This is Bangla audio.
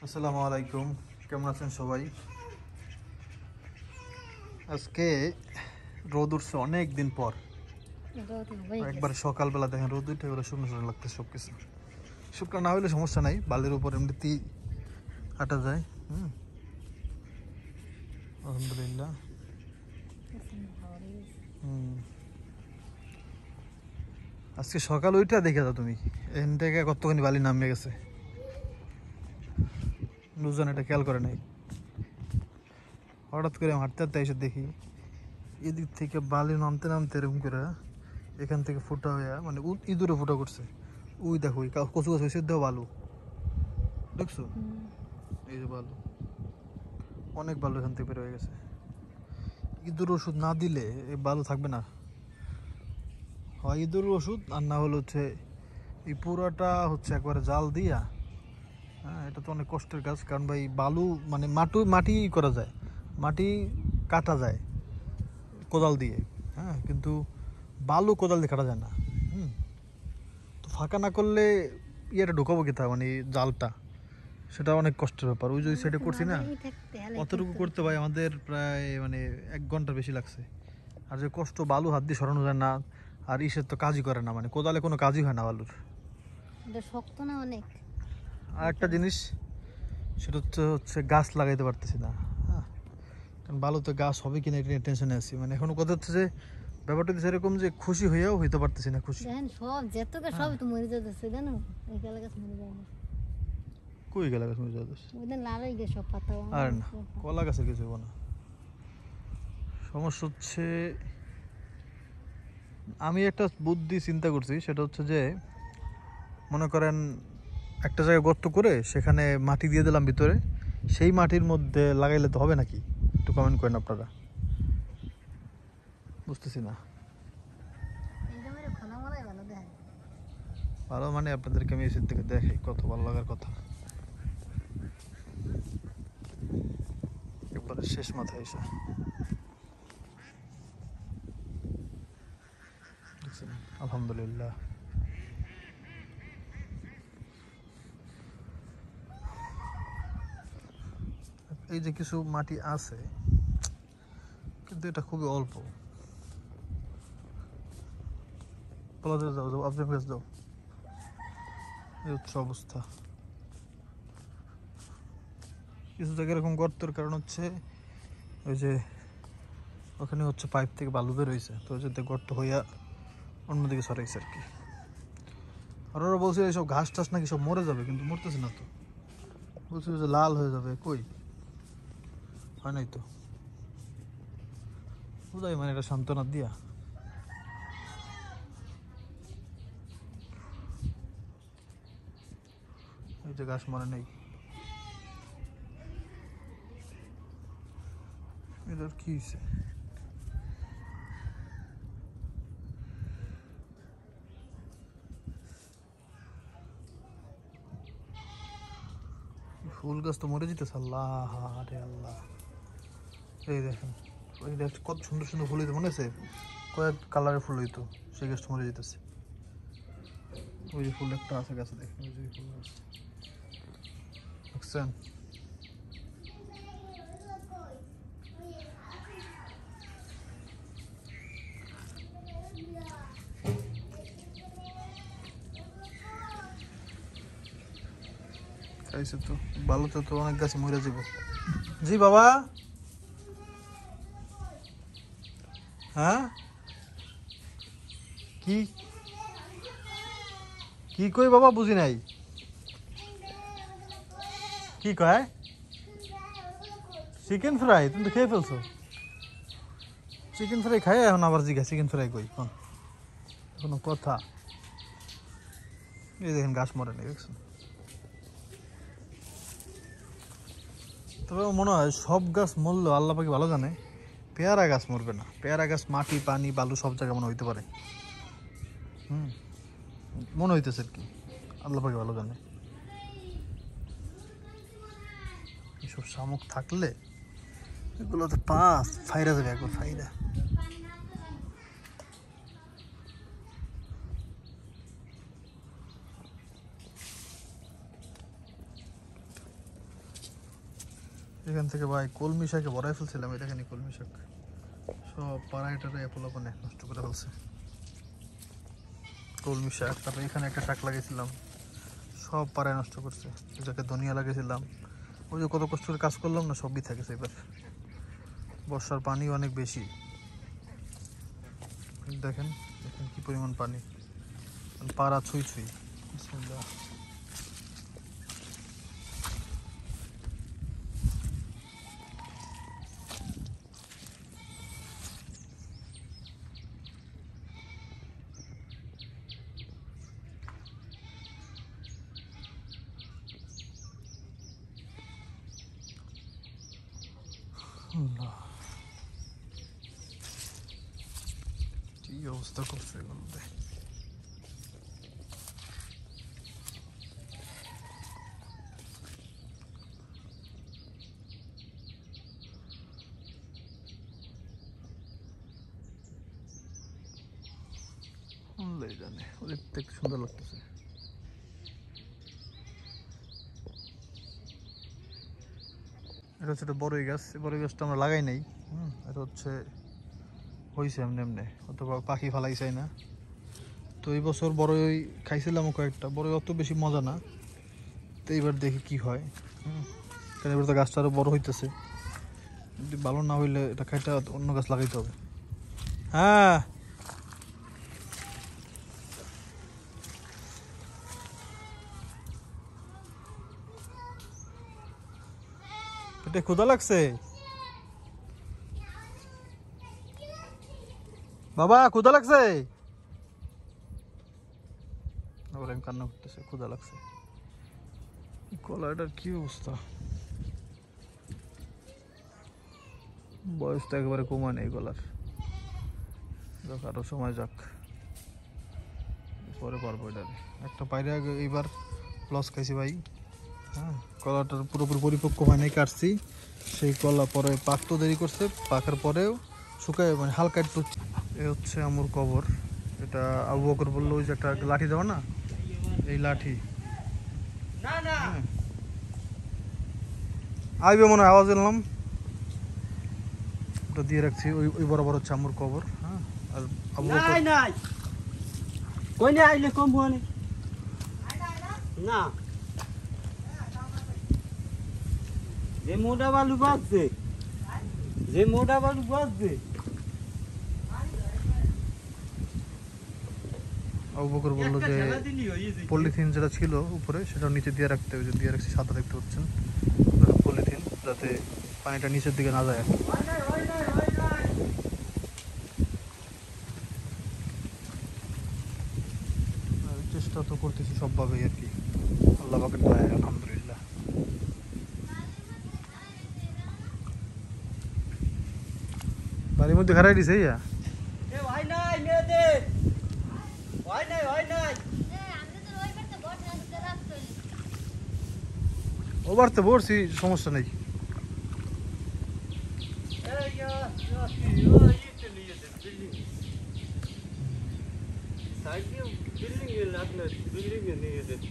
আসসালামু আলাইকুম, কেমন আছেন সবাই? আজকে রোদ উঠছে অনেক দিন পর। একবার সকালবেলা দেখেন রোদ উঠে এবার শুকনো শুকনো লাগতেছে সব কিছু। শুকনো না হলে সমস্যা নাই, বালির উপর এমনিতেই হাঁটা যায়। আলহামদুলিল্লাহ। আজকে সকাল ওইটা দেখে যাও তুমি, এখান থেকে কতখানি বালি নামিয়ে গেছে, বুঝছেন? এটা খেয়াল করে নাই। হঠাৎ করে হাঁটতে হাঁটতে এসে দেখি এদিক থেকে বালি নামতে নামতে এরকম করে এখান থেকে ফুটা হয়ে মানে ইঁদুরে ফুটা করছে। ওই দেখো ওই কচু গাছ হয়েছে, দেও বালু দেখছো? এই যে বালু, অনেক বালু এখান থেকে বের হয়ে গেছে। ইঁদুর ওষুধ না দিলে এই বালু থাকবে না। হয় ইঁদুর ওষুধ, আর না হলে হচ্ছে এই পুরাটা হচ্ছে একবারে জাল দিয়া। হ্যাঁ, এটা তো অনেক কষ্টের কাজ, কারণ ভাই বালু মানে মাটি করা যায়, মাটি কাটা যায় কোদাল দিয়ে। হ্যাঁ, কিন্তু বালু কোদাল দিয়ে কাটা যায় না। তো ফাঁকা না করলে ইয়েটা ঢুকাবো কোথা, মানে জালটা, সেটা অনেক কষ্টের ব্যাপার। ওই যে ওই সাইডে করছি না, অতটুকু করতে ভাই আমাদের প্রায় মানে 1 ঘন্টার বেশি লাগছে। আর যে কষ্ট, বালু হাত দিয়ে সরানো যায় না, আর ইসের তো কাজই করে না, মানে কোদালে কোনো কাজই হয় না বালুর। শক্ত না অনেক। আর একটা জিনিস, সেটা হচ্ছে গাছ লাগাইতে পারতেছি না। হ্যাঁ, কারণ বালুতে গাছ হবে কিনা এটা নিয়ে টেনশনে আছি। মানে এখনো কথা হচ্ছে যে ব্যাপারটা হচ্ছে এরকম যে খুশি হইয়াও হইতে পারতেছি না খুশি। দেখেন সব যেতকে সব তো মরে যাচ্ছে, জানো? এই কলা গাছ মরে যায় না। কই গেল গাছ মরে যাওয়া? ওইদিন লাল হয়ে গেছে সব পাতা। আর না, কলা গাছের কিছু হবো না। সমস্যা হচ্ছে আমি একটা বুদ্ধি চিন্তা করছি, সেটা হচ্ছে যে মনে করেন একটা জায়গায় গর্ত করে সেখানে মাটি দিয়ে দিলাম ভিতরে, সেই মাটির মধ্যে লাগাইলে তো হবে নাকি? একটু কমেন্ট করেন আপনারা, বুঝতেছি না। ভালো মানে আপনাদেরকে আমি এসে থেকে দেখাই কত ভালো লাগার কথা, একবারে শেষ মাথায় এসে। আলহামদুলিল্লাহ। এই যে কিছু মাটি আছে, কিন্তু এটা খুবই অল্প। যাও আপনি যাও, এই হচ্ছে অবস্থা। কিছু জায়গায় এরকম গর্তের কারণ হচ্ছে ওই যে ওখানে হচ্ছে পাইপ থেকে বালু বের হয়েছে, তো যাতে গর্ত হইয়া অন্যদিকে সরাইছে আর কি। আর ওরা বলছে এইসব ঘাস টাস নাকি সব মরে যাবে, কিন্তু মরতেছে না তো। বলছে যে লাল হয়ে যাবে, কই হয় নাই তো। বুঝাই মানে এটা সান্ত্বনা দিয়া। এই যে ঘাস মরে নেই, এটার কি হয়েছে? ফুল গাছ তো মরে যেতেছে। আল্লাহ রে আল্লাহ, এই দেখেন, ওই দেখ কত সুন্দর সুন্দর ফুল হইতো, মনে আছে? কয়েক কালারের ফুল হইতো, সেই গাছটা মরে যেতেছে। ওই যে ফুল একটা আছে গাছে, দেখেন ওই যে ফুল গাছ দেখছেন? খাইছে তো, ভালোতে তো অনেক গাছ মরে যাব। জি বাবা, হ্যাঁ কি কি কই বাবা, বুঝি নাই। কি কয়? Chicken fry? তুমি তো খেয়ে ফেলছো। চিকেন ফ্রাই খাই এখন আবার জিজ্ঞা চিকেন ফ্রাই কই কোন, কোনো কথা? এই দেখেন গাছ মরে নেই, দেখছেন? তবে মনে হয় সব গাছ মরলেও আল্লাহ পাকি ভালো জানে, পেয়ারা গাছ মরবে না। পেয়ারা গাছ মাটি পানি বালু সব জায়গায় মনে হইতে পারে। মনে হইতেছে আর কি, আল্লাহ পাকি ভালো জানে। এসব শামুক থাকলে এগুলো তো ফাইরা যাবে একবার, ফাইরা। এখান থেকে ভাই কলমি শাকে ভরাই ফেলছিলাম, এটা এখানে কলমি শাক সব পাড়াইটারে পোলাপানে নষ্ট করে ফেলছে। কলমি শাক, তারপরে এখানে একটা শাক লাগিয়েছিলাম, সব পাড়ায় নষ্ট করছে। এটাকে ধনিয়া লাগিয়েছিলাম, ওই যে কত কষ্ট করে কাজ করলাম না, সবই থাকেছে। এবার বর্ষার পানি অনেক বেশি, দেখেন দেখেন কি পরিমাণ পানি, পাড়া ছুঁই ছুঁই। বিসমিল্লাহ। আল্লাহ, কি অবস্থা করছে এগুলোতে। আল্লাহ জানে, ওদের দেখতে সুন্দর লাগতেছে। এটা হচ্ছে একটা বড়ই গাছ, এই বড়ই গাছটা আমরা লাগাই নাই। এটা হচ্ছে হয়েছে এমনি এমনি, অথবা পাখি ফালাই চাই না। তো এই বছর বড়ই খাইছিলাম কয়েকটা, বড়ই অত বেশি মজা না। তো এইবার দেখি কি হয়। কারণ এবার তো গাছটা আরও বড় হইতেছে, যদি ভালো না হইলে এটা খাইটা অন্য গাছ লাগাইতে হবে। হ্যাঁ, এটা ক্ষুধা লাগছে বাবা, ক্ষুধা লাগছে। আবার আমি কান্না করতেছে, ক্ষুধা লাগছে। কলাটার কি অবস্থা, বয়স তো একেবারে কমা নেই গলার। যাক, আরো সময় যাক, পরে পারবো। এটা একটা পাইরে আগে এইবার লস খাইছি ভাই। হ্যাঁ, কলাটার পুরোপুরি পরিপক্ক হয় নাই, কাটছি সেই কলা, পরে পাকতে দেরি করছে, পাকার পরেও শুকায় মানে হালকা একটু। এ হচ্ছে আমুর কবর। এটা আবু বকর বললো ওই যে একটা লাঠি দেওয়া না, এই লাঠি আইবে মনে হয়, আওয়াজ এলাম, ওটা দিয়ে রাখছি। ওই ওই বরাবর হচ্ছে আমুর কবর। হ্যাঁ, আর আবু বকর কই না আইলে কম হনে না, যে মোটা বালু বাজছে, যে মোটা বালু বাজছে। আবু বকর বললো যে পলিথিন যেটা ছিল উপরে সেটা নিচে দিয়ে রাখতে হবে, যে দিয়ে রাখছি সাদা দেখতে পাচ্ছেন পলিথিন, যাতে পানিটা নিচের দিকে না যায়। চেষ্টা তো করতেছি সবভাবেই আর কি, আল্লাহ পাকের দয়ায় আলহামদুলিল্লাহ। বাড়ির মধ্যে খারাই দিছে ইয়া, এ ভাই নাই মেয়েদের ভাই নাই, ভাই নাই। ওবার তো বলছি সমস্যা নেই। বিল্ডিং এ লাগলে বিল্ডিং এ নিয়ে যেতে